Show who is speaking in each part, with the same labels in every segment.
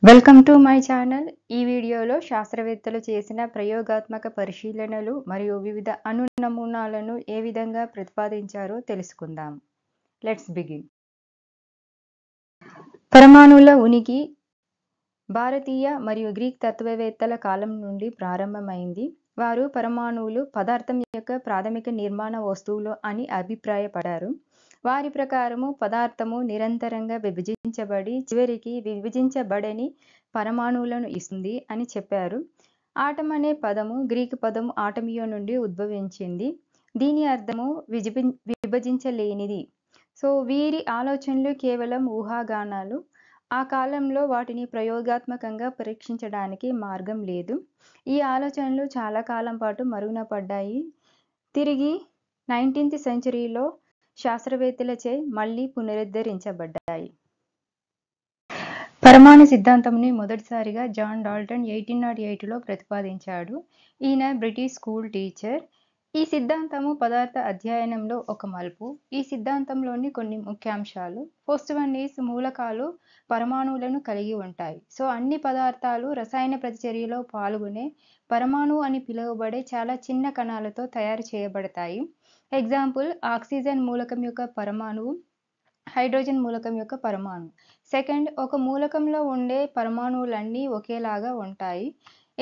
Speaker 1: Welcome to my channel. ఈ వీడియోలో శాస్త్రవేత్తలు చేసిన ప్రయోగాత్మక పరిశీలనలు మరియు వివిధ అణు నమూనాలను ఏ విధంగా ప్రతిపాదించారో తెలుసుకుందాం. Let's begin. పరమాణువుల ఉనికి భారతీయ మరియు గ్రీక్ తత్వవేత్తల కాలం నుండి ప్రారంభమైంది. వారు పరమాణువులు పదార్థం యొక్క ప్రాథమిక నిర్మాణ వస్తువులు అని అభిప్రాయపడ్డారు. వారి ప్రకారము పదార్థము నిరంతరంగా విభజించబడి చివరికి విభజించబడని పరమాణువులను ఇస్తుంది అని చెప్పారు. ఆటం అనే పదము గ్రీకు పదము ఆటమియో నుండి ఉద్భవించింది. దీని అర్థము విభజించలేనిది. సో వీరి ఆలోచనలు కేవలం ఊహాగానాలు. ఆ కాలంలో వాటిని ప్రయోగాత్మకంగా పరీక్షించడానికి మార్గం లేదు. ఈ ఆలోచనలు చాలా కాలం పాటు మరుగున పడ్డాయి. తిరిగి 19th సెంచరీలో శాస్త్రవేత్తలచే మళ్ళీ పునరుద్ధరించబడ్డాయి. పరమాణు సిద్ధాంతంని మొదటిసారిగా జాన్ డాల్టన్ 1808లో ప్రతిపాదించాడు. ఈయన బ్రిటిష్ స్కూల్ టీచర్. ఈ సిద్ధాంతము పదార్థ అధ్యయనంలో ఒక మలుపు. ఈ సిద్ధాంతంలోని కొన్ని ముఖ్యాంశాలు. ఫస్ట్ వన్ ఈజ్ మూలకాలు పరమాణువులను కలిగి ఉంటాయి. సో అన్ని పదార్థాలు రసాయన ప్రతిచర్యలో పాల్గొనే పరమాణువు అని పిలువబడే చాలా చిన్న కణాలతో తయారు చేయబడతాయి. ఎగ్జాంపుల్ ఆక్సిజన్ మూలకం యొక్క పరమాణువు, హైడ్రోజన్ మూలకం యొక్క పరమాణువు. సెకండ్, ఒక మూలకంలో ఉండే పరమాణువులన్నీ ఒకేలాగా ఉంటాయి.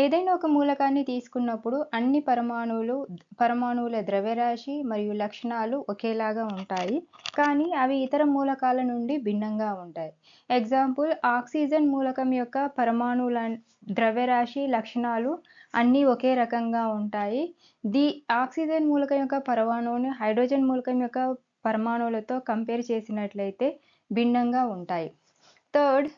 Speaker 1: ఏదైనా ఒక మూలకాన్ని తీసుకున్నప్పుడు అన్ని పరమాణువుల ద్రవ్యరాశి మరియు లక్షణాలు ఒకేలాగా ఉంటాయి, కానీ అవి ఇతర మూలకాల నుండి భిన్నంగా ఉంటాయి. ఎగ్జాంపుల్ ఆక్సిజన్ మూలకం యొక్క పరమాణువుల ద్రవ్యరాశి లక్షణాలు అన్నీ ఒకే రకంగా ఉంటాయి. ఆక్సిజన్ మూలకం యొక్క పరమాణువుని హైడ్రోజన్ మూలకం యొక్క పరమాణువులతో కంపేర్ చేసినట్లయితే భిన్నంగా ఉంటాయి. థర్డ్,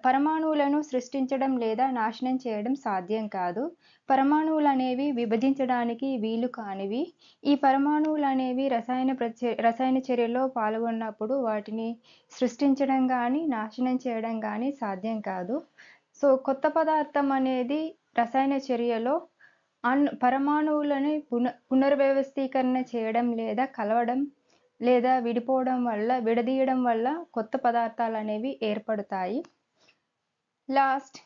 Speaker 1: పరమాణువులను సృష్టించడం లేదా నాశనం చేయడం సాధ్యం కాదు. పరమాణువులు అనేవి విభజించడానికి వీలు కానివి. ఈ పరమాణువులు అనేవి రసాయన చర్యలో పాల్గొన్నప్పుడు వాటిని సృష్టించడం కానీ నాశనం చేయడం కానీ సాధ్యం కాదు. సో కొత్త పదార్థం అనేది రసాయన చర్యలో పరమాణువులని పునర్వ్యవస్థీకరణ చేయడం లేదా కలవడం లేదా విడదీయడం వల్ల కొత్త పదార్థాలు అనేవి ఏర్పడతాయి. లాస్ట్,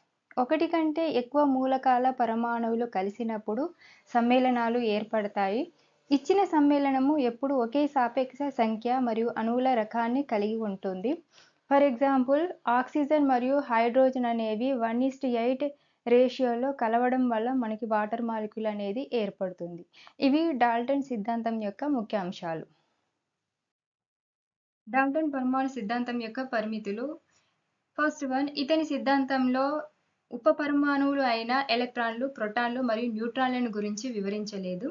Speaker 1: ఒకటి కంటే ఎక్కువ మూలకాల పరమాణువులు కలిసినప్పుడు సమ్మేళనాలు ఏర్పడతాయి. ఇచ్చిన సమ్మేళనము ఎప్పుడు ఒకే సాపేక్ష సంఖ్య మరియు అణువుల రకాన్ని కలిగి ఉంటుంది. ఫర్ ఎగ్జాంపుల్ ఆక్సిజన్ మరియు హైడ్రోజన్ అనేవి 1:8 రేషియోలో కలవడం వల్ల మనకి వాటర్ మాలిక్యూల్ అనేది ఏర్పడుతుంది. ఇవి డాల్టన్ సిద్ధాంతం యొక్క ముఖ్య అంశాలు. డాల్టన్ పరమాణు సిద్ధాంతం యొక్క పరిమితులు. ఫస్ట్ వన్, ఇతని సిద్ధాంతంలో ఉప పరమాణువులు అయిన ఎలక్ట్రాన్లు, ప్రోటాన్లు మరియు న్యూట్రాన్లను గురించి వివరించలేదు.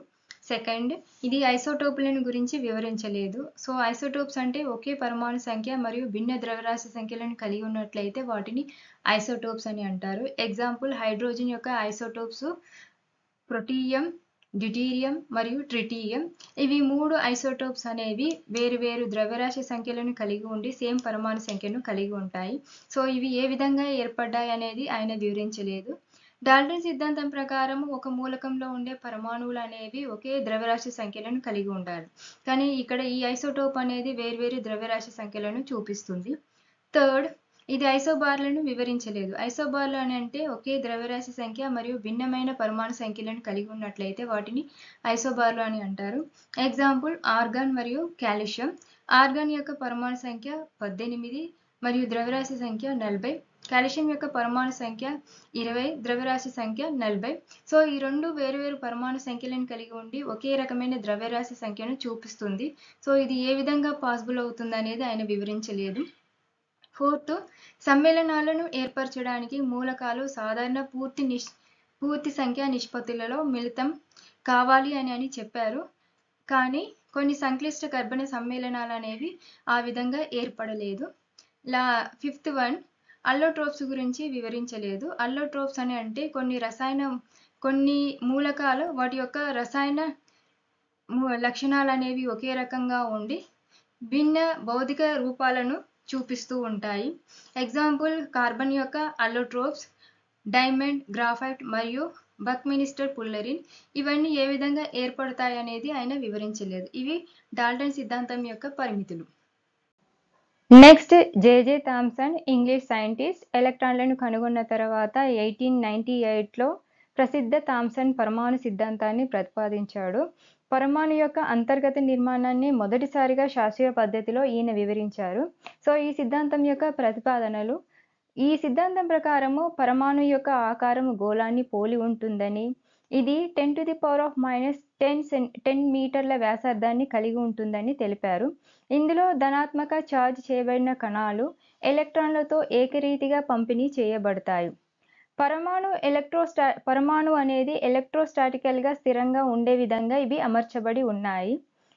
Speaker 1: సెకండ్, ఇది ఐసోటోపులను గురించి వివరించలేదు. సో ఐసోటోప్స్ అంటే ఒకే పరమాణు సంఖ్య మరియు భిన్న ద్రవ్యరాశి సంఖ్యలను కలిగి ఉన్నట్లయితే వాటిని ఐసోటోప్స్ అని అంటారు. ఎగ్జాంపుల్ హైడ్రోజన్ యొక్క ఐసోటోప్స్ ప్రొటీయం, డ్యూటీరియం మరియు ట్రిటియం. ఇవి 3 ఐసోటోప్స్ అనేవి వేరు ద్రవ్యరాశి సంఖ్యలను కలిగి ఉండి సేమ్ పరమాణు సంఖ్యను కలిగి ఉంటాయి. సో ఇవి ఏ విధంగా ఏర్పడ్డాయి అనేది ఆయన వివరించలేదు. డాల్టన్ సిద్ధాంతం ప్రకారం ఒక మూలకంలో ఉండే పరమాణువులు అనేవి ఒకే ద్రవ్యరాశి సంఖ్యలను కలిగి ఉండాలి, కానీ ఇక్కడ ఈ ఐసోటోప్ అనేది వేర్వేరు ద్రవ్యరాశి సంఖ్యలను చూపిస్తుంది. థర్డ్, ఇది ఐసోబార్లను వివరించలేదు. ఐసోబార్లు అని అంటే ఒకే ద్రవ్యరాశి సంఖ్య మరియు భిన్నమైన పరమాణు సంఖ్యలను కలిగి ఉన్నట్లయితే వాటిని ఐసోబార్లు అని అంటారు. ఎగ్జాంపుల్ ఆర్గాన్ మరియు కాల్షియం. ఆర్గాన్ యొక్క పరమాణు సంఖ్య 18 మరియు ద్రవ్యరాశి సంఖ్య 40. కాల్షియం యొక్క పరమాణు సంఖ్య 20, ద్రవ్యరాశి సంఖ్య 40. సో ఈ రెండు వేరువేరు పరమాణు సంఖ్యలను కలిగి ఉండి ఒకే రకమైన ద్రవ్యరాశి సంఖ్యను చూపిస్తుంది. సో ఇది ఏ విధంగా పాసిబుల్ అవుతుంది అనేది ఆయన వివరించలేదు. ఫోర్త్, సమ్మేళనాలను ఏర్పరచడానికి మూలకాలు సాధారణ పూర్తి సంఖ్య నిష్పత్తులలో మిళితం కావాలి అని చెప్పారు, కానీ కొన్ని సంక్లిష్ట కర్బన సమ్మేళనాలు అనేవి ఆ విధంగా ఏర్పడలేదు. ఫిఫ్త్ వన్, అల్లోట్రోప్స్ గురించి వివరించలేదు. అల్లోట్రోప్స్ అని అంటే కొన్ని మూలకాలు వాటి యొక్క రసాయన లక్షణాలు అనేవి ఒకే రకంగా ఉండి భిన్న భౌతిక రూపాలను చూపిస్తూ ఉంటాయి. ఎగ్జాంపుల్ కార్బన్ యొక్క అల్లోట్రోప్స్ డైమండ్, గ్రాఫైట్ మరియు బక్మినిస్టర్ పుల్లరిన్. ఇవన్నీ ఏ విధంగా ఏర్పడతాయి అనేది ఆయన వివరించలేదు. ఇవి డాల్టన్ సిద్ధాంతం యొక్క పరిమితులు. Next J J Thomson English scientist ఎలక్ట్రాన్లను కనుగొన్న తర్వాత 1898లో ప్రసిద్ధ థామ్సన్ పరమాణు సిద్ధాంతాన్ని ప్రతిపాదించాడు. పరమాణు యొక్క అంతర్గత నిర్మాణాన్ని మొదటిసారిగా శాస్త్రీయ పద్ధతిలో ఈయన వివరించారు. సో ఈ సిద్ధాంతం యొక్క ప్రతిపాదనలు, ఈ సిద్ధాంతం ప్రకారము పరమాణు యొక్క ఆకారము గోళాన్ని పోలి ఉంటుందని, ఇది 10⁻⁻10 మీటర్ల వ్యాసార్థాన్ని కలిగి ఉంటుందని తెలిపారు. ఇందులో ధనాత్మక ఛార్జ్ చేయబడిన కణాలు ఎలక్ట్రాన్లతో ఏకరీతిగా పంపిణీ చేయబడతాయి. పరమాణు అనేది ఎలక్ట్రోస్టాటికల్గా స్థిరంగా ఉండే విధంగా ఇవి అమర్చబడి ఉన్నాయి.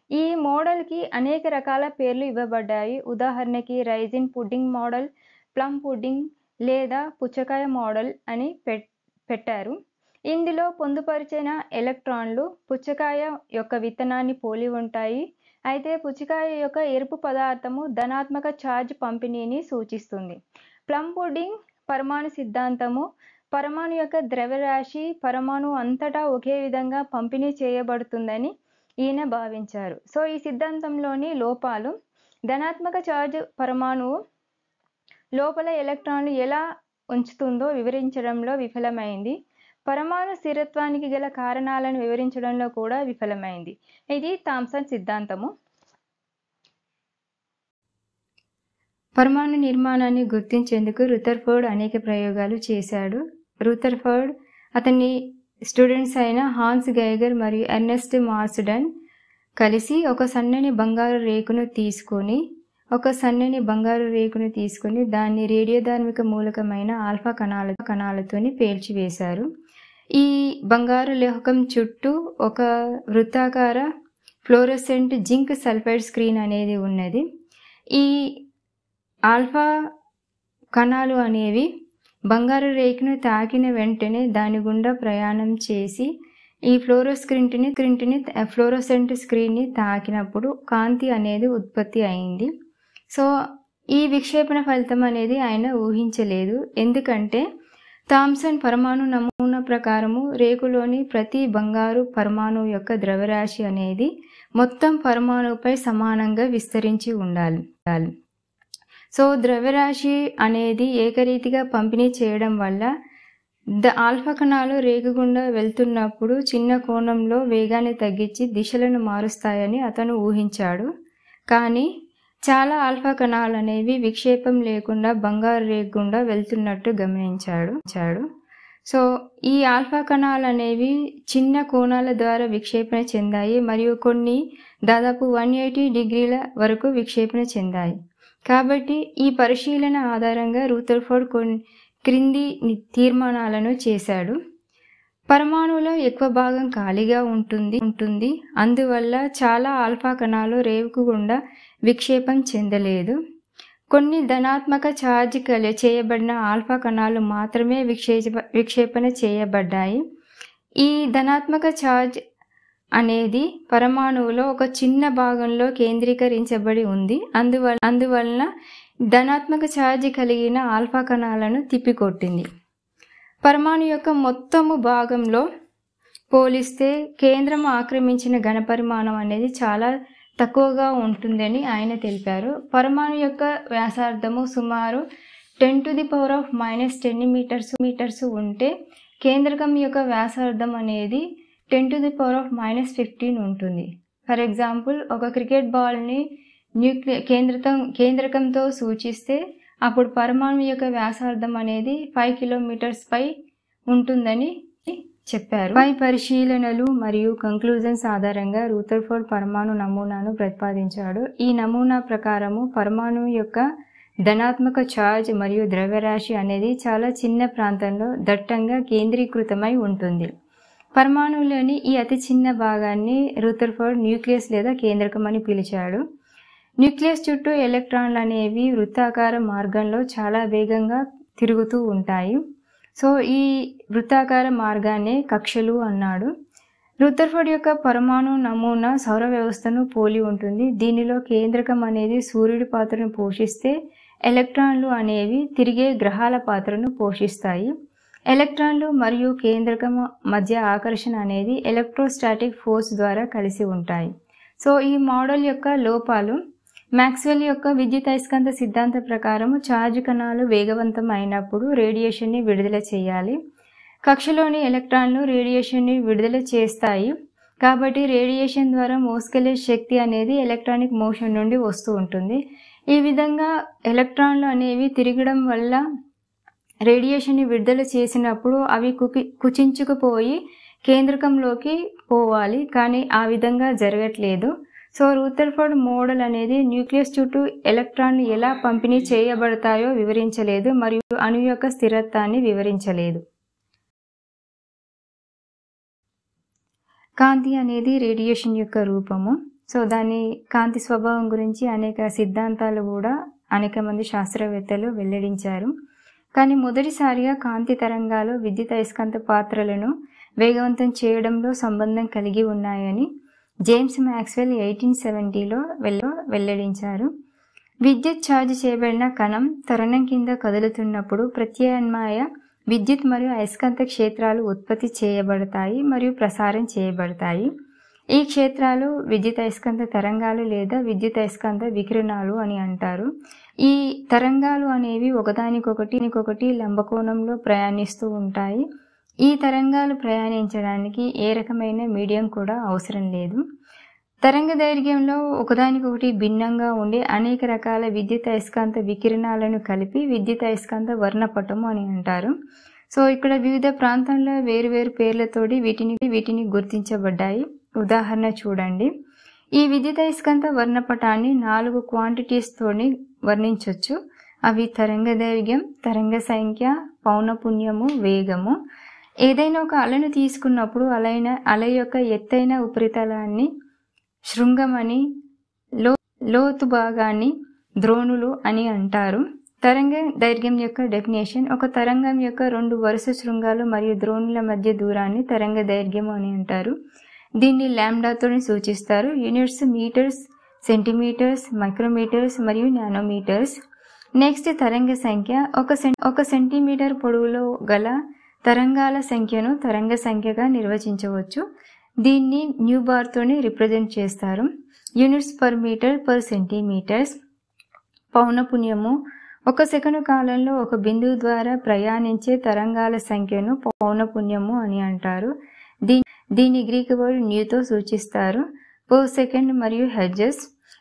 Speaker 1: ఈ మోడల్కి అనేక రకాల పేర్లు ఇవ్వబడ్డాయి. ఉదాహరణకి raisin pudding model, plum pudding లేదా పుచ్చకాయ మోడల్ అని పెట్టారు. ఇందులో పొందుపరిచిన ఎలక్ట్రాన్లు పుచ్చకాయ యొక్క విత్తనాన్ని పోలి ఉంటాయి. అయితే పుచ్చకాయ యొక్క ఎరుపు పదార్థము ధనాత్మక ఛార్జ్ పంపిణీని సూచిస్తుంది. ప్లమ్ పుడ్డింగ్ పరమాణు సిద్ధాంతము పరమాణు యొక్క ద్రవ్యరాశి పరమాణు అంతటా ఒకే విధంగా పంపిణీ చేయబడుతుందని ఈయన భావించారు. సో ఈ సిద్ధాంతంలోని లోపాలు, ధనాత్మక ఛార్జ్ పరమాణువు లోపల ఎలక్ట్రాన్లు ఎలా ఉంచుతుందో వివరించడంలో విఫలమైంది. పరమాణు స్థిరత్వానికి గల కారణాలను వివరించడంలో కూడా విఫలమైంది. ఇది థామ్సన్ సిద్ధాంతము. పరమాణు నిర్మాణాన్ని గుర్తించేందుకు రుదర్ఫోర్డ్ అనేక ప్రయోగాలు చేశాడు. రుదర్ఫోర్డ్ అతని స్టూడెంట్స్ అయిన హాన్స్ గైగర్ మరియు ఎర్నెస్ట్ మార్స్డన్ కలిసి ఒక సన్నని బంగారు రేకును తీసుకొని దాన్ని రేడియోధార్మిక మూలకమైన ఆల్ఫా కణాలతోని పేల్చివేశారు. ఈ బంగారు లోహకం చుట్టూ ఒక వృత్తాకార ఫ్లోరోసెంట్ జింక్ సల్ఫైడ్ స్క్రీన్ అనేది ఉన్నది. ఈ ఆల్ఫా కణాలు అనేవి బంగారు రేకును తాకిన వెంటనే దాని గుండా ప్రయాణం చేసి ఈ ఫ్లోరోసెంట్ స్క్రీన్ని తాకినప్పుడు కాంతి అనేది ఉత్పత్తి అయింది. సో ఈ విక్షేపణ ఫలితం అనేది ఆయన ఊహించలేదు. ఎందుకంటే థామ్సన్ పరమాణు నమూనా ప్రకారము రేకులోని ప్రతి బంగారు పరమాణు యొక్క ద్రవ్యరాశి అనేది మొత్తం పరమాణుపై సమానంగా విస్తరించి ఉండాలి. సో ద్రవ్యరాశి అనేది ఏకరీతిగా పంపిణీ చేయడం వల్ల ఆల్ఫా కణాలు రేకు గుండా వెళ్తున్నప్పుడు చిన్న కోణంలో వేగాన్ని తగ్గించి దిశలను మారుస్తాయని అతను ఊహించాడు. కానీ చాలా ఆల్ఫా కణాలు అనేవి విక్షేపం లేకుండా బంగారు రేకు గుండా వెళ్తున్నట్టు గమనించాడు. సో ఈ ఆల్ఫా కణాలు అనేవి చిన్న కోణాల ద్వారా విక్షేపణ చెందాయి మరియు కొన్ని దాదాపు 180 డిగ్రీల వరకు విక్షేపణ చెందాయి. కాబట్టి ఈ పరిశీలన ఆధారంగా రుదర్ఫోర్డ్ క్రింది తీర్మానాలను చేశాడు. పరమాణువులో ఎక్కువ భాగం ఖాళీగా ఉంటుంది. అందువల్ల చాలా ఆల్ఫా కణాలు రేకు గుండా విక్షేపం చెందలేదు. కొన్ని ధనాత్మక ఛార్జ్ చేయబడిన ఆల్ఫా కణాలు మాత్రమే విక్షేపణ చేయబడ్డాయి. ఈ ధనాత్మక ఛార్జ్ అనేది పరమాణువులో ఒక చిన్న భాగంలో కేంద్రీకరించబడి ఉంది. అందువలన ధనాత్మక ఛార్జ్ కలిగిన ఆల్ఫా కణాలను తిప్పికొట్టింది. పరమాణు యొక్క మొత్తము భాగంలో పోలిస్తే కేంద్రం ఆక్రమించిన ఘనపరిమాణం అనేది చాలా తక్కువగా ఉంటుందని ఆయన తెలిపారు. పరమాణు యొక్క వ్యాసార్థము సుమారు 10⁻⁻10 మీటర్స్ ఉంటే కేంద్రకం యొక్క వ్యాసార్థం అనేది 10⁻⁻15 ఉంటుంది. ఫర్ ఎగ్జాంపుల్ ఒక క్రికెట్ బాల్ని కేంద్రకంతో సూచిస్తే అప్పుడు పరమాణు యొక్క వ్యాసార్థం అనేది 5 కిలోమీటర్స్ పై ఉంటుందని చెప్పారు. పై పరిశీలనలు మరియు కంక్లూజన్స్ ఆధారంగా రుదర్ఫోర్డ్ పరమాణు నమూనాను ప్రతిపాదించాడు. ఈ నమూనా ప్రకారము పరమాణు యొక్క ధనాత్మక ఛార్జ్ మరియు ద్రవ్యరాశి అనేది చాలా చిన్న ప్రాంతంలో దట్టంగా కేంద్రీకృతమై ఉంటుంది. పరమాణువులోని ఈ అతి చిన్న భాగాన్ని రుదర్ఫోర్డ్ న్యూక్లియస్ లేదా కేంద్రకం అని పిలిచాడు. న్యూక్లియస్ చుట్టూ ఎలక్ట్రాన్లు అనేవి వృత్తాకార మార్గంలో చాలా వేగంగా తిరుగుతూ ఉంటాయి. సో ఈ వృత్తాకార మార్గాన్ని కక్షలు అన్నాడు. రుదర్ఫోర్డ్ యొక్క పరమాణు నమూనా సౌర వ్యవస్థను పోలి ఉంటుంది. దీనిలో కేంద్రకం అనేది సూర్యుడి పాత్రను పోషిస్తే ఎలక్ట్రాన్లు అనేవి తిరిగే గ్రహాల పాత్రను పోషిస్తాయి. ఎలక్ట్రాన్లు మరియు కేంద్రకం మధ్య ఆకర్షణ అనేది ఎలక్ట్రోస్టాటిక్ ఫోర్స్ ద్వారా కలిసి ఉంటాయి. సో ఈ మోడల్ యొక్క లోపాలు, మ్యాక్స్వెల్ యొక్క విద్యుదయస్కాంత సిద్ధాంత ప్రకారం ఛార్జ్ కణాలు వేగవంతం అయినప్పుడు రేడియేషన్ని విడుదల చేయాలి. కక్షలోని ఎలక్ట్రాన్లు రేడియేషన్ని విడుదల చేస్తాయి. కాబట్టి రేడియేషన్ ద్వారా మోసుకెళ్లే శక్తి అనేది ఎలక్ట్రానిక్ మోషన్ నుండి వస్తూ ఉంటుంది. ఈ విధంగా ఎలక్ట్రాన్లు అనేవి తిరగడం వల్ల రేడియేషన్ని విడుదల చేసినప్పుడు అవి కుచించుకుపోయి కేంద్రకంలోకి పోవాలి, కానీ ఆ విధంగా జరగట్లేదు. సో రూథర్ఫోర్డ్ మోడల్ అనేది న్యూక్లియస్ చుట్టూ ఎలక్ట్రాన్లు ఎలా పంపిణీ చేయబడతాయో వివరించలేదు మరియు అణు యొక్క స్థిరత్వాన్ని వివరించలేదు. కాంతి అనేది రేడియేషన్ యొక్క రూపము. సో దాని కాంతి స్వభావం గురించి అనేక సిద్ధాంతాలు కూడా అనేక మంది శాస్త్రవేత్తలు వెల్లడించారు. కానీ మొదటిసారిగా కాంతి తరంగాలు విద్యుదయస్కాంత పాత్రలను వేగవంతం చేయడంలో సంబంధం కలిగి ఉన్నాయని జేమ్స్ మ్యాక్స్వెల్ 1870లో వెల్లడించారు. విద్యుత్ ఛార్జ్ చేయబడిన కణం త్వరణం కింద కదులుతున్నప్పుడు ప్రత్యామ్నాయ విద్యుత్ మరియు అయస్కాంత క్షేత్రాలు ఉత్పత్తి చేయబడతాయి మరియు ప్రసారం చేయబడతాయి. ఈ క్షేత్రాలు విద్యుదయస్కాంత తరంగాలు లేదా విద్యుదయస్కాంత వికిరణాలు అని అంటారు. ఈ తరంగాలు అనేవి ఒకదానికొకటి లంబకోణంలో ప్రయాణిస్తూ ఉంటాయి. ఈ తరంగాలు ప్రయాణించడానికి ఏ రకమైన మీడియం కూడా అవసరం లేదు. తరంగ దైర్ఘ్యంలో ఒకదానికొకటి భిన్నంగా ఉండే అనేక రకాల విద్యుదయస్కాంత వికిరణాలను కలిపి విద్యుదయస్కాంత వర్ణపటము అని అంటారు. సో ఇక్కడ వివిధ ప్రాంతాల్లో వేరువేరు పేర్లతోటి వీటిని గుర్తించబడ్డాయి. ఉదాహరణ చూడండి. ఈ విద్యుదయస్కాంత వర్ణపటాన్ని 4 క్వాంటిటీస్ తోని వర్ణించవచ్చు. అవి తరంగ దైర్ఘ్యం, తరంగ సంఖ్య, పౌనపున్యము, వేగము. ఏదైనా ఒక అలను తీసుకున్నప్పుడు అల యొక్క ఎత్తైన ఉపరితలాన్ని శృంగమని, లోతు భాగాన్ని ద్రోణులు అని అంటారు. తరంగ దైర్ఘ్యం యొక్క డెఫినేషన్: ఒక తరంగం యొక్క 2 వరుస శృంగాలు మరియు ద్రోణుల మధ్య దూరాన్ని తరంగ దైర్ఘ్యం అని అంటారు. దీన్ని లాంబ్డాతో సూచిస్తారు. యూనిట్స్ మీటర్స్, సెంటీమీటర్స్, మైక్రోమీటర్స్ మరియు నానోమీటర్స్. నెక్స్ట్ తరంగ సంఖ్య: ఒక సెంటీమీటర్ పొడవులో గల తరంగాల సంఖ్యను తరంగ సంఖ్యగా నిర్వచించవచ్చు. దీన్ని న్యూ బార్తోని రిప్రజెంట్ చేస్తారు. Units per metre per centimetres. పౌనపున్యము: 1 సెకను కాలంలో ఒక బిందువు ద్వారా ప్రయాణించే తరంగాల సంఖ్యను పౌనపున్యము అని అంటారు. దీని గ్రీక్ వర్డ్ న్యూతో సూచిస్తారు. పర్ సెకండ్ మరియు హెర్ట్జ్.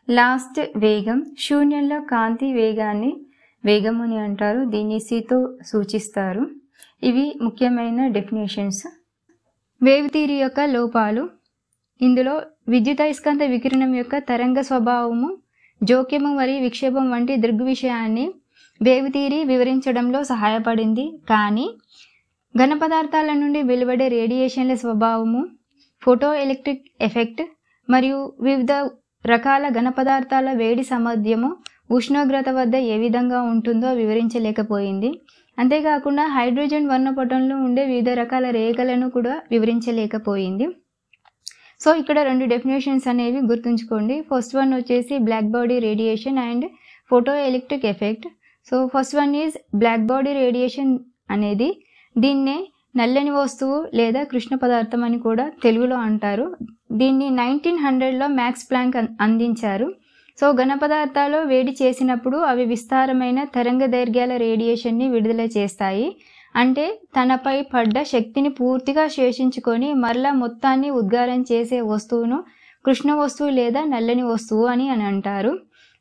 Speaker 1: లాస్ట్ వేగం: శూన్యంలో కాంతి వేగాన్ని వేగం అని అంటారు. దీన్ని సితో సూచిస్తారు. ఇవి ముఖ్యమైన డెఫినేషన్స్. వేవ్ థియరీ యొక్క లోపాలు: ఇందులో విద్యుదయస్కాంత వికిరణం యొక్క తరంగ స్వభావము, జోక్యము మరియు విక్షేపం వంటి దృగ్విషయాన్ని వేవ్ థియరీ వివరించడంలో సహాయపడింది. కానీ ఘన పదార్థాల నుండి వెలువడే రేడియేషన్ల స్వభావము, ఫోటో ఎలక్ట్రిక్ ఎఫెక్ట్ మరియు వివిధ రకాల ఘన పదార్థాల వేడి సామర్థ్యము ఉష్ణోగ్రత వద్ద ఏ విధంగా ఉంటుందో వివరించలేకపోయింది. అంతేకాకుండా హైడ్రోజన్ వర్ణపటంలో ఉండే వివిధ రకాల రేఖలను కూడా వివరించలేకపోయింది. సో ఇక్కడ 2 డెఫినేషన్స్ అనేవి గుర్తుంచుకోండి. ఫస్ట్ వన్ వచ్చేసి black body radiation and photoelectric effect. So first one is black body radiation అనేది దీన్నే నల్లని వస్తువు లేదా కృష్ణ పదార్థం అని కూడా తెలుగులో అంటారు. దీన్ని 1900లో మ్యాక్స్ ప్లాంక్ అందించారు. సో ఘన పదార్థాలు వేడి చేసినప్పుడు అవి విస్తారమైన తరంగ దైర్ఘ్యాల రేడియేషన్ని విడుదల చేస్తాయి. అంటే తనపై పడ్డ శక్తిని పూర్తిగా శేషించుకొని మరలా మొత్తాన్ని ఉద్గారం చేసే వస్తువును కృష్ణ వస్తువు లేదా నల్లని వస్తువు అని అంటారు.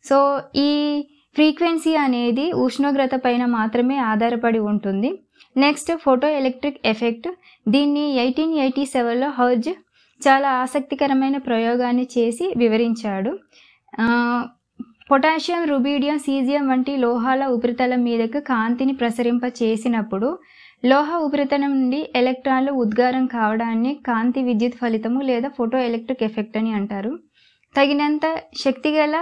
Speaker 1: సో ఈ ఫ్రీక్వెన్సీ అనేది ఉష్ణోగ్రత పైన మాత్రమే ఆధారపడి ఉంటుంది. Next photo electric effect. దీన్ని 1887లో హర్జ్ చాలా ఆసక్తికరమైన ప్రయోగాన్ని చేసి వివరించాడు. పొటాషియం, రుబీడియం, సీజియం వంటి లోహాల ఉపరితలం మీదకు కాంతిని ప్రసరింప చేసినప్పుడు లోహ ఉపరితలం నుండి ఎలక్ట్రాన్లు ఉద్గారం కావడాన్ని కాంతి విద్యుత్ ఫలితము లేదా ఫోటో ఎలక్ట్రిక్ ఎఫెక్ట్ అని అంటారు. తగినంత శక్తిగల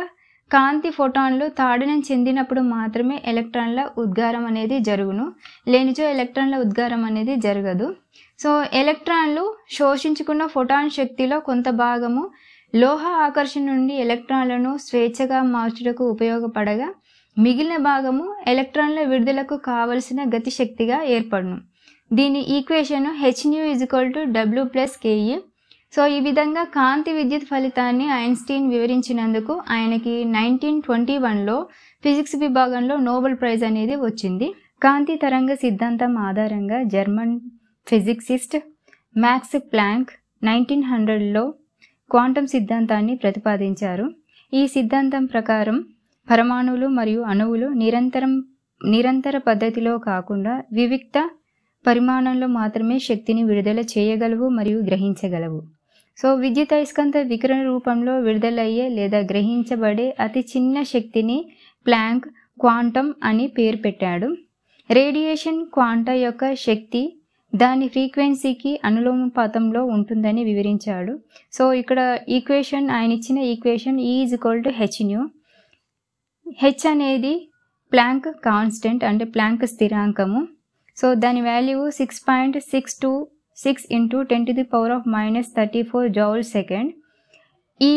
Speaker 1: కాంతి ఫోటాన్లు తాడనం చెందినప్పుడు మాత్రమే ఎలక్ట్రాన్ల ఉద్గారం అనేది జరుగును, లేనిచో ఎలక్ట్రాన్ల ఉద్గారం అనేది జరగదు. సో ఎలక్ట్రాన్లు శోషించుకున్న ఫోటాన్ శక్తిలో కొంత భాగము లోహ ఆకర్షణ నుండి ఎలక్ట్రాన్లను స్వేచ్ఛగా మార్చుటకు ఉపయోగపడగా మిగిలిన భాగము ఎలక్ట్రాన్ల విడుదలకు కావలసిన గతి శక్తిగా ఏర్పడును. దీని equation hν = W + Ke. So ఈ విధంగా కాంతి విద్యుత్ ఫలితాన్ని ఐన్స్టీన్ వివరించినందుకు ఆయనకి 1921లో ఫిజిక్స్ విభాగంలో నోబెల్ ప్రైజ్ అనేది వచ్చింది. కాంతి తరంగ సిద్ధాంతం ఆధారంగా జర్మన్ ఫిజిసిస్ట్ మ్యాక్స్ ప్లాంక్ 1900లో క్వాంటం సిద్ధాంతాన్ని ప్రతిపాదించారు. ఈ సిద్ధాంతం ప్రకారం పరమాణువులు మరియు అణువులు నిరంతర పద్ధతిలో కాకుండా వివిక్త పరిమాణంలో మాత్రమే శక్తిని విడుదల చేయగలవు మరియు గ్రహించగలవు. సో విద్యుదయస్కాంత వికిరణ రూపంలో విడుదలయ్యే లేదా గ్రహించబడే అతి చిన్న శక్తిని ప్లాంక్ క్వాంటం అని పేరు పెట్టాడు. రేడియేషన్ క్వాంటా యొక్క శక్తి దాని ఫ్రీక్వెన్సీకి అనులోమానుపాతంలో ఉంటుందని వివరించాడు. సో ఇక్కడ ఈక్వేషన్, ఆయన ఇచ్చిన ఈక్వేషన్ E=hν. హెచ్ అనేది ప్లాంక్ కాన్స్టెంట్ అంటే ప్లాంక్ స్థిరాంకము. సో దాని వాల్యూ 6.626 × 10⁻⁻34 జౌల్ సెకండ్. ఈ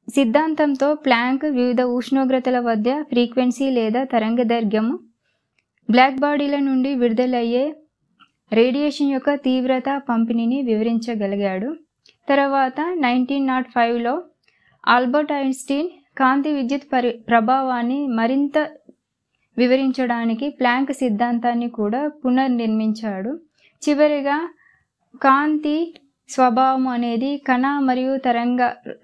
Speaker 1: సిద్ధాంతంతో ప్లాంక్ వివిధ ఉష్ణోగ్రతల వద్ద ఫ్రీక్వెన్సీ లేదా తరంగదైర్ఘ్యము, బ్లాక్ బాడీల నుండి విడుదలయ్యే రేడియేషన్ యొక్క తీవ్రత, పంపిణీని వివరించగలిగాడు. తర్వాత 1905లో ఆల్బర్ట్ ఐన్స్టీన్ కాంతి విద్యుత్ ప్రభావాన్ని మరింత వివరించడానికి ప్లాంక్ సిద్ధాంతాన్ని కూడా పునర్నిర్మించాడు. చివరిగా కాంతి స్వభావం అనేది కణ మరియు తరంగ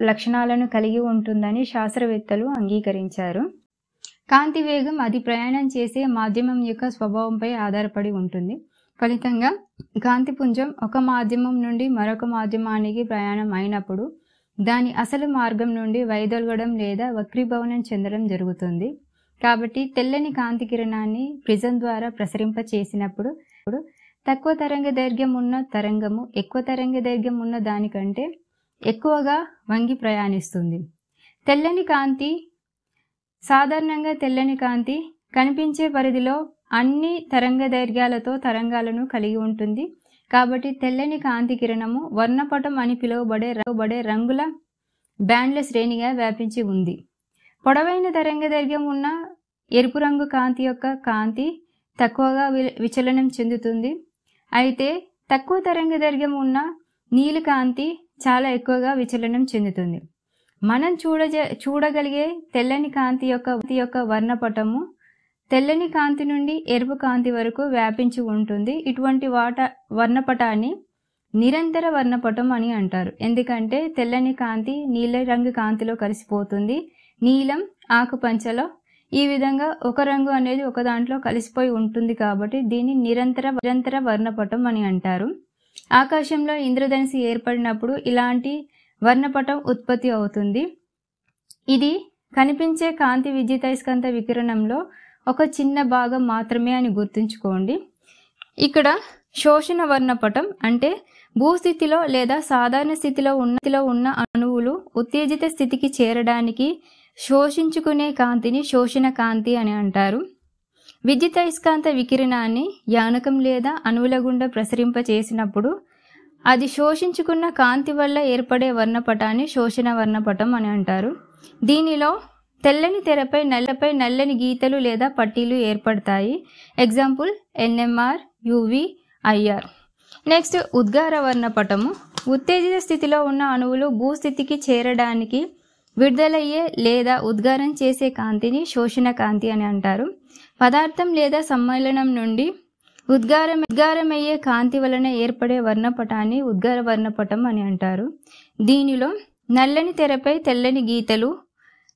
Speaker 1: లక్షణాలను కలిగి ఉంటుందని శాస్త్రవేత్తలు అంగీకరించారు. కాంతి వేగం అది ప్రయాణం చేసే మాధ్యమం యొక్క స్వభావంపై ఆధారపడి ఉంటుంది. ఫలితంగా కాంతి పుంజం ఒక మాధ్యమం నుండి మరొక మాధ్యమానికి ప్రయాణం అయినప్పుడు దాని అసలు మార్గం నుండి వైదొలగడం లేదా వక్రీభవనం చెందడం జరుగుతుంది. కాబట్టి తెల్లని కాంతి కిరణాన్ని ప్రిజం ద్వారా ప్రసరింపచేసినప్పుడు తక్కువ తరంగ దైర్ఘ్యం ఉన్న తరంగము ఎక్కువ తరంగ దైర్ఘ్యం ఉన్న దానికంటే ఎక్కువగా వంగి ప్రయాణిస్తుంది. సాధారణంగా తెల్లని కాంతి కనిపించే పరిధిలో అన్ని తరంగ దైర్ఘ్యాలతో తరంగాలను కలిగి ఉంటుంది. కాబట్టి తెల్లని కాంతి కిరణము వర్ణపటం అని పిలువబడే రంగుల బ్యాండ్ల శ్రేణిగా వ్యాపించి ఉంది. పొడవైన తరంగ దైర్ఘ్యం ఉన్న ఎరుపు రంగు కాంతి యొక్క కాంతి తక్కువగా విచలనం చెందుతుంది. అయితే తక్కువ తరంగ దైర్ఘ్యం ఉన్న నీలి కాంతి చాలా ఎక్కువగా విచలనం చెందుతుంది. మనం చూడగలిగే తెల్లని కాంతి యొక్క వర్ణపటము తెల్లని కాంతి నుండి ఎరుపు కాంతి వరకు వ్యాపించి ఉంటుంది. ఇటువంటి వర్ణపటాన్ని నిరంతర వర్ణపటం అని అంటారు. ఎందుకంటే తెల్లని కాంతి నీల రంగు కాంతిలో కలిసిపోతుంది, నీలం ఆకుపంచలో. ఈ విధంగా ఒక రంగు అనేది ఒక దాంట్లో కలిసిపోయి ఉంటుంది కాబట్టి దీన్ని నిరంతర వర్ణపటం అని అంటారు. ఆకాశంలో ఇంద్రధనుసు ఏర్పడినప్పుడు ఇలాంటి వర్ణపటం ఉత్పత్తి అవుతుంది. ఇది కనిపించే కాంతి విద్యుదయస్కాంత వికిరణంలో ఒక చిన్న భాగం మాత్రమే అని గుర్తుంచుకోండి. ఇక్కడ శోషణ వర్ణపటం అంటే భూస్థితిలో లేదా సాధారణ స్థితిలో ఉన్న అణువులు ఉత్తేజిత స్థితికి చేరడానికి శోషించుకునే కాంతిని శోషణ కాంతి అని అంటారు. విద్యుదయస్కాంత వికిరణాన్ని యానకం లేదా అణువుల గుండా ప్రసరింపచేసినప్పుడు అది శోషించుకున్న కాంతి వల్ల ఏర్పడే వర్ణపటాన్ని శోషణ వర్ణపటం అని అంటారు. దీనిలో తెల్లని తెరపై నల్లని గీతలు లేదా పట్టీలు ఏర్పడతాయి. Example NMR, UV, IR. Next ఉద్గార వర్ణపటము. ఉత్తేజిత స్థితిలో ఉన్న అణువులు భూస్థితికి చేరడానికి విడుదలయ్యే లేదా ఉద్గారం చేసే కాంతిని శోషణ కాంతి అని అంటారు. పదార్థం లేదా సమ్మేళనం నుండి ఉద్గారమయ్యే కాంతి వలన ఏర్పడే వర్ణపటాన్ని ఉద్గార వర్ణపటం అని అంటారు. దీనిలో నల్లని తెరపై తెల్లని గీతలు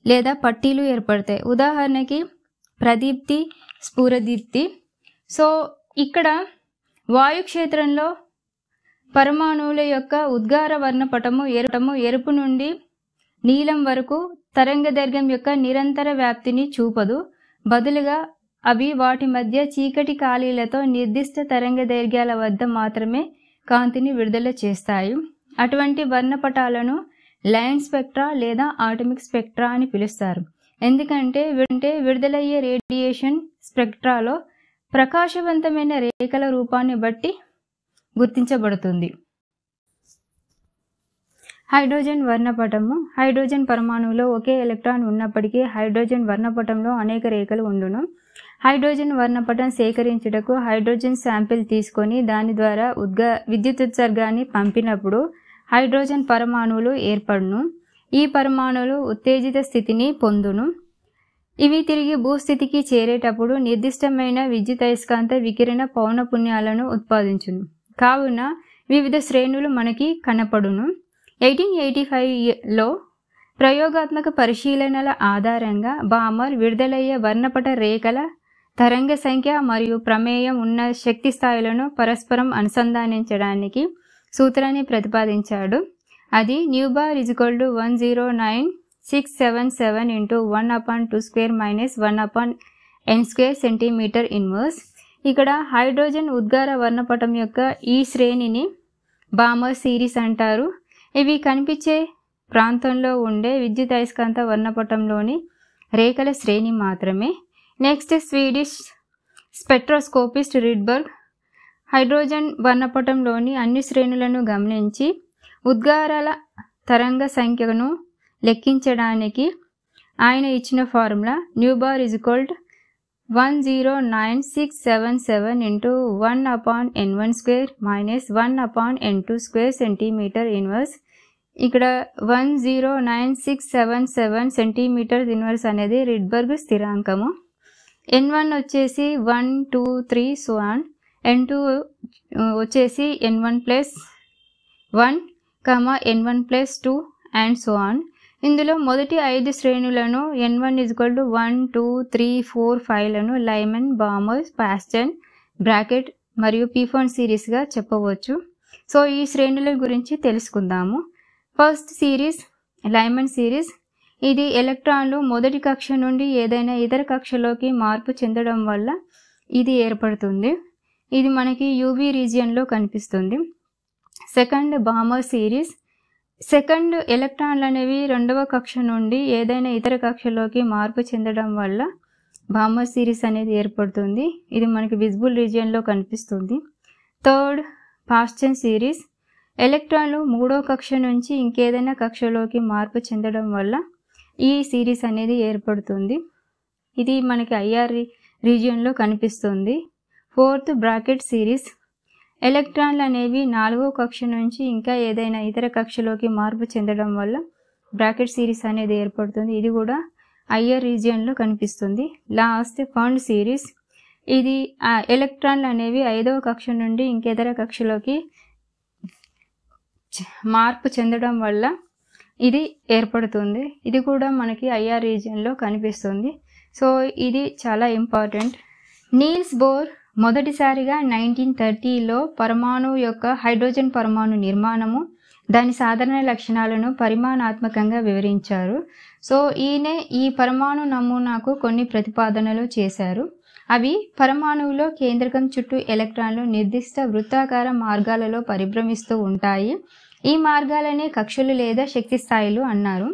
Speaker 1: లేదా పట్టీలు ఏర్పడతాయి. ఉదాహరణకి ప్రదీప్తి, స్ఫురదీప్తి. సో ఇక్కడ వాయుక్షేత్రంలో పరమాణువుల యొక్క ఉద్గార వర్ణపటము ఎరుపు నుండి నీలం వరకు తరంగ దైర్ఘ్యం యొక్క నిరంతర వ్యాప్తిని చూపదు. బదులుగా అవి వాటి మధ్య చీకటి ఖాళీలతో నిర్దిష్ట తరంగ దైర్ఘ్యాల వద్ద మాత్రమే కాంతిని విడుదల చేస్తాయి. అటువంటి వర్ణపటాలను లైన్ స్పెక్ట్రా లేదా ఆటమిక్ స్పెక్ట్రా అని పిలుస్తారు. ఎందుకంటే విడుదలయ్యే రేడియేషన్ స్పెక్ట్రాలో ప్రకాశవంతమైన రేఖల రూపాన్ని బట్టి గుర్తించబడుతుంది. హైడ్రోజన్ వర్ణపటము. హైడ్రోజన్ పరమాణువులో ఒకే ఎలక్ట్రాన్ ఉన్నప్పటికీ హైడ్రోజన్ వర్ణపటంలో అనేక రేఖలు ఉండును. హైడ్రోజన్ వర్ణపటం సేకరించుటకు హైడ్రోజన్ శాంపిల్ తీసుకొని దాని ద్వారా విద్యుత్ ఉత్సర్గాన్ని పంపినప్పుడు
Speaker 2: హైడ్రోజన్ పరమాణువులు ఏర్పడును. ఈ పరమాణువులు ఉత్తేజిత స్థితిని పొందును. ఇవి తిరిగి భూస్థితికి చేరేటప్పుడు నిర్దిష్టమైన విద్యుదయస్కాంత వికిరణ పౌనఃపున్యాలను ఉత్పాదించును. కావున వివిధ శ్రేణులు మనకి కనపడును. 1885లో ప్రయోగాత్మక పరిశీలనల ఆధారంగా బామర్ విడుదలయ్యే వర్ణపట రేఖల తరంగ సంఖ్య మరియు ప్రమేయం ఉన్న శక్తి స్థాయిలను పరస్పరం అనుసంధానించడానికి సూత్రాన్ని ప్రతిపాదించాడు. అది న్యూబార్ = 109,677 × 1/2² - 1/n² సెంటీమీటర్ ఇన్వర్స్. ఇక్కడ హైడ్రోజన్ ఉద్గార వర్ణపటం యొక్క ఈ శ్రేణిని బామర్ సిరీస్ అంటారు. ఇవి కనిపించే ప్రాంతంలో ఉండే విద్యుదయస్కాంత వర్ణపటంలోని రేఖల శ్రేణి మాత్రమే. నెక్స్ట్, స్వీడిష్ స్పెక్ట్రోస్కోపిస్ట్ రిడ్బర్గ్ హైడ్రోజన్ వర్ణపటంలోని అన్ని శ్రేణులను గమనించి ఉద్గారాల తరంగ సంఖ్యను లెక్కించడానికి ఆయన ఇచ్చిన formula న్యూబార్ = 109,677 × 1/n1² - 1/n2² centimetre inverse. ఇక్కడ 109,677 సెంటీమీటర్ ఇన్వర్స్ అనేది రిడ్బర్గ్ స్థిరాంకము. n1 వచ్చేసి 1, 2, 3 so on. n2 వచ్చేసి n1+1, n1+2 and so on. ఇందులో మొదటి 5 శ్రేణులను n1 = 1, 2, 3, 4, 5లను లైమన్, బామర్, పాస్టన్, బ్రాకెట్ మరియు పీఫోన్ సిరీస్గా చెప్పవచ్చు. సో ఈ శ్రేణుల గురించి తెలుసుకుందాము. First series Lyman series. ఇది ఎలక్ట్రాన్లు మొదటి కక్ష నుండి ఏదైనా ఇతర కక్షలోకి మార్పు చెందడం వల్ల ఇది ఏర్పడుతుంది. ఇది మనకి యూవీ రీజియన్లో కనిపిస్తుంది. Second Balmer series. సెకండ్ ఎలక్ట్రాన్లు అనేవి రెండవ కక్ష నుండి ఏదైనా ఇతర కక్షలోకి మార్పు చెందడం వల్ల బామర్ సిరీస్ అనేది ఏర్పడుతుంది. ఇది మనకి విజిబుల్ రీజియన్లో కనిపిస్తుంది. Third Paschen series. ఎలక్ట్రాన్లు మూడో కక్ష నుంచి ఇంకేదైనా కక్షలోకి మార్పు చెందడం వల్ల ఈ సిరీస్ అనేది ఏర్పడుతుంది. ఇది మనకి ఐఆర్ రీజియన్లో కనిపిస్తుంది. Fourth bracket series. ఎలక్ట్రాన్లు అనేవి నాలుగో కక్ష నుంచి ఇంకా ఏదైనా ఇతర కక్షలోకి మార్పు చెందడం వల్ల బ్రాకెట్ సిరీస్ అనేది ఏర్పడుతుంది. ఇది కూడా ఐఆర్ రీజియన్లో కనిపిస్తుంది. Last fund series. ఇది ఎలక్ట్రాన్లు అనేవి ఐదవ కక్ష నుండి ఇంకేతర కక్షలోకి మార్పు చెందడం వల్ల ఇది ఏర్పడుతుంది. ఇది కూడా మనకి ఐఆర్ రీజియన్లో కనిపిస్తుంది. సో ఇది చాలా ఇంపార్టెంట్. నీల్స్ బోర్ మొదటిసారిగా 1930లో పరమాణువు యొక్క హైడ్రోజన్ పరమాణు నిర్మాణము, దాని సాధారణ లక్షణాలను పరిమాణాత్మకంగా వివరించారు. సో ఈయనే ఈ పరమాణు నమూనాకు కొన్ని ప్రతిపాదనలు చేశారు. అవి పరమాణువులో కేంద్రకం చుట్టూ ఎలక్ట్రాన్లు నిర్దిష్ట వృత్తాకార మార్గాలలో పరిభ్రమిస్తూ ఉంటాయి. ఈ మార్గాలనే కక్షలు లేదా శక్తి స్థాయిలు అన్నారు.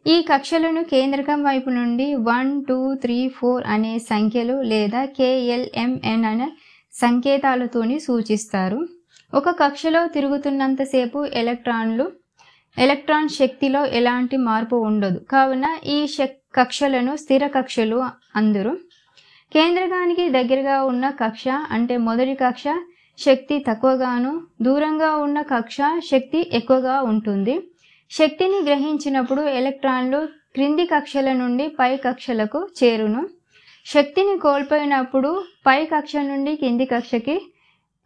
Speaker 2: ఈ కక్షలను కేంద్రకం వైపు నుండి 1, 2, 3, 4 అనే సంఖ్యలు లేదా KLMN అనే సంకేతాలతోని సూచిస్తారు. ఒక కక్షలో తిరుగుతున్నంతసేపు ఎలక్ట్రాన్ శక్తిలో ఎలాంటి మార్పు ఉండదు. కావున ఈ కక్షలను స్థిర కక్షలు అందురు. కేంద్రకానికి దగ్గరగా ఉన్న కక్ష అంటే మొదటి కక్ష శక్తి తక్కువగాను, దూరంగా ఉన్న కక్ష శక్తి ఎక్కువగా ఉంటుంది. శక్తిని గ్రహించినప్పుడు ఎలక్ట్రాన్లు క్రింది కక్షల నుండి పై కక్షలకు చేరును. శక్తిని కోల్పోయినప్పుడు పై కక్ష నుండి కింది కక్షకి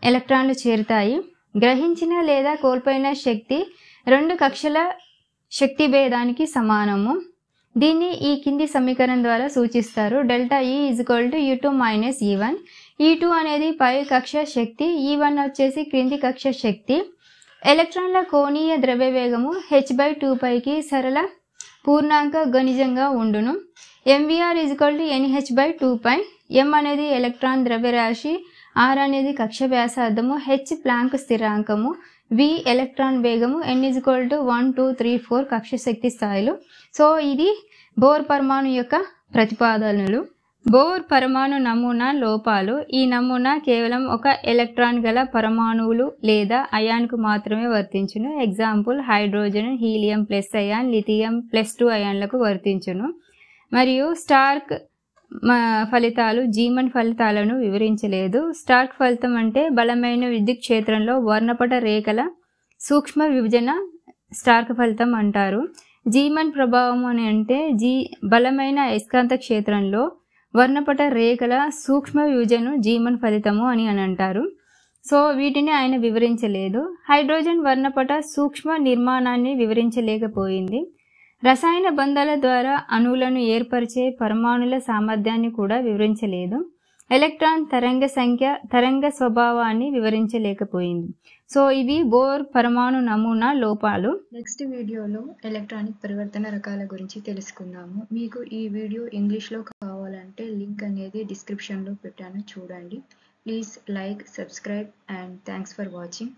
Speaker 2: ఎలక్ట్రాన్లు చేరుతాయి. గ్రహించిన లేదా కోల్పోయిన శక్తి రెండు కక్షల శక్తి భేదానికి సమానము. దీన్ని ఈ కింది సమీకరణం ద్వారా సూచిస్తారు. ΔE = U2 - E1. E2 అనేది పై కక్ష శక్తి, E1 వచ్చేసి క్రింది కక్ష శక్తి. ఎలక్ట్రాన్ల కోణీయ ద్రవ్యవేగము h/2πకి సరళ పూర్ణాంక గణిజంగా ఉండును. MVR = NH/2π. M అనేది ఎలక్ట్రాన్ ద్రవ్యరాశి, R అనేది కక్ష వ్యాసార్థము, H ప్లాంక్ స్థిరాంకము, V ఎలక్ట్రాన్ వేగము, N = 1, 2, 3, 4 కక్ష శక్తి స్థాయిలు. సో ఇది బోర్ పరమాణు యొక్క ప్రతిపాదనలు. బోర్ పరమాణు నమూనా లోపాలు. ఈ నమూనా కేవలం ఒక ఎలక్ట్రాన్ గల పరమాణువులు లేదా అయాన్కు మాత్రమే వర్తించును. Example hydrogen, helium plus ion, lithium +2 అయాన్లకు వర్తించును. మరియు స్టార్క్ ఫలితాలు జీమన్ ఫలితాలను వివరించలేదు. స్టార్క్ ఫలితం అంటే బలమైన విద్యుత్ క్షేత్రంలో వర్ణపట రేఖల సూక్ష్మ విభజన స్టార్క్ ఫలితం అంటారు. జీమన్ ప్రభావం అని అంటే బలమైన అయస్కాంత క్షేత్రంలో వర్ణపట రేఖల సూక్ష్మ విభజన జీమన్ ఫలితము అని అంటారు. సో వీటిని ఆయన వివరించలేదు. హైడ్రోజన్ వర్ణపట సూక్ష్మ నిర్మాణాన్ని వివరించలేకపోయింది. రసాయన బంధాల ద్వారా అణువులను ఏర్పరిచే పరమాణుల సామర్థ్యాన్ని కూడా వివరించలేదు. ఎలక్ట్రాన్ తరంగ స్వభావాన్ని వివరించలేకపోయింది. సో ఇవి బోర్ పరమాణు నమూనా లోపాలు.
Speaker 1: నెక్స్ట్ వీడియోలో ఎలక్ట్రానిక్ పరివర్తన రకాల గురించి తెలుసుకుందాము. మీకు ఈ వీడియో ఇంగ్లీష్లో కావాలంటే లింక్ అనేది డిస్క్రిప్షన్లో పెట్టాను, చూడండి. Please like, subscribe and thanks for watching.